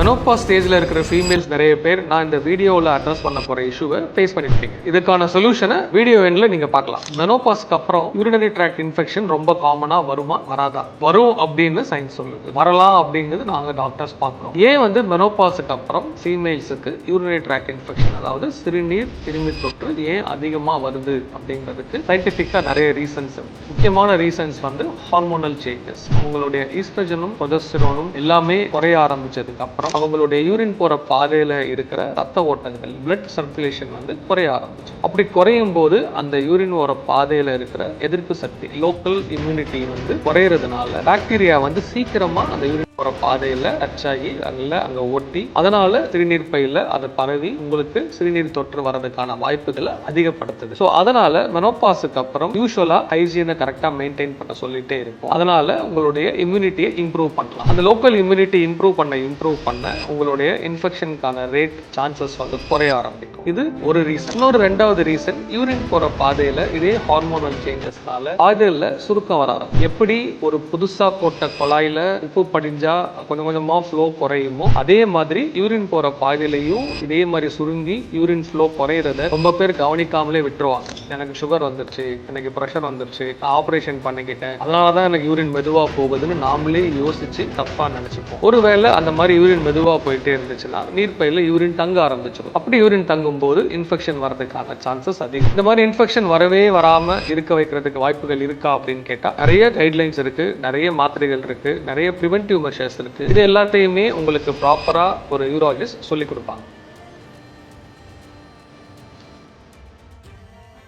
Menopause ஸ்டேஜில் இருக்கிற females நிறைய பேர் நான் இந்த வீடியோவில் அட்ரஸ் பண்ண போகிற இஷ்யூவை ஃபேஸ் பண்ணியிருக்கீங்க. இதுக்கான சொல்யூஷனை வீடியோ எண்டில் நீங்கள் பார்க்கலாம். மெனோபாஸ்க்கு அப்புறம் யூரினரி ட்ராக்ட் இன்ஃபெக்ஷன் ரொம்ப காமனாக வருமா வராதா? வரும் அப்படின்னு சயின்ஸ் சொல்லுது, வரலாம் அப்படிங்கிறது நாங்கள் டாக்டர்ஸ் பார்க்குறோம். ஏன் மெனோபாஸுக்கு அப்புறம் ஃபீமேல்ஸுக்கு யூரினரி ட்ராக்ட் இன்ஃபெக்ஷன், அதாவது சிறுநீர் கிருமி தொற்று ஏன் அதிகமாக வருது அப்படிங்கிறதுக்கு சயின்டிஃபிக்காக நிறைய ரீசன்ஸ். முக்கியமான ரீசன்ஸ் ஹார்மோனல் சேஞ்சஸ். அவங்களுடைய ஈஸ்ட்ரஜனும் ப்ரொஜெஸ்டரோனும் எல்லாமே குறைய ஆரம்பிச்சதுக்கு அப்புறம் அவங்களுடைய யூரின் போற பாதையில இருக்கிற ரத்த ஓட்டங்கள், பிளட் சர்க்குலேஷன் குறைய ஆரம்பிச்சு. அப்படி குறையும் போது அந்த யூரின் போற பாதையில இருக்கிற எதிர்ப்பு சக்தி, லோக்கல் இம்யூனிட்டி குறையறதுனால பாக்டீரியா சீக்கிரமா அந்த யூரின் போற பாதையில டச் ஆகி அங்க ஒட்டி, அதனால சிறுநீர் பையில அது பரவி உங்களுக்கு சிறுநீர் தொற்று வரதுக்கான வாய்ப்புகளை அதிகப்படுத்துது. ஸோ அதனால மெனோபாஸுக்கு அப்புறம் யூஸ்வலா ஹைஜீனை கரெக்டா மெயின்டைன் பண்ண சொல்லிட்டே இருக்கும். அதனால உங்களுடைய இம்யூனிட்டியை இம்ப்ரூவ் பண்ணலாம். அந்த லோக்கல் இம்யூனிட்டி இம்ப்ரூவ் பண்ண உங்களுடைய இன்ஃபெக்ஷனுக்கான ரேட் சான்சஸ் குறைய ஆரம்பிக்கும். இது ஒரு ரீசன். இன்னொரு ரெண்டாவது ரீசன், யூரின் போற பாதையில இதே ஹார்மோனல் சேஞ்சஸ்னால பாதையில சுருக்கம் வர ஆரம்பிக்கும். எப்படி ஒரு புதுசா போட்ட குழாயில உப்பு படிஞ்சா கொஞ்சம் கொஞ்சமா ஃப்ளோ குறையுமோ, அதே மாதிரி யூரின் போற பாதையிலையும் இதே மாதிரி சுருங்கி யூரின் ஃப்ளோ குறையறத ரொம்ப பேர் கவனிக்காமலே விட்டுருவாங்க. எனக்கு சுகர் வந்துருச்சு, எனக்கு ப்ரெஷர் வந்துருச்சு, ஆப்ரேஷன் பண்ணிக்கிட்டேன், அதனாலதான் எனக்கு யூரின் மெதுவா போகுதுன்னு நாமளே யோசிச்சு தப்பா நினைச்சுப்போம். ஒருவேளை அந்த மாதிரி யூரின் மெதுவா போயிட்டே இருந்துச்சுன்னா நீர்ப்பையில யூரின் தங்க ஆரம்பிச்சிடும். அப்படி யூரின் தங்கும் போது இன்ஃபெக்ஷன் வரதுக்கான சான்சஸ் அதிகம். இந்த மாதிரி இன்ஃபெக்ஷன் வரவே வராம இருக்க வைக்கிறதுக்கு வாய்ப்புகள் இருக்கா அப்படின்னு கேட்டா நிறைய கைட்லைன்ஸ் இருக்கு, நிறைய மாத்திரைகள் இருக்கு, நிறைய ப்ரிவென்டிவ் மெஷர்ஸ் இருக்கு. இது எல்லாத்தையுமே உங்களுக்கு ப்ராப்பரா ஒரு யூராலஜிஸ்ட் சொல்லி கொடுப்பாங்க.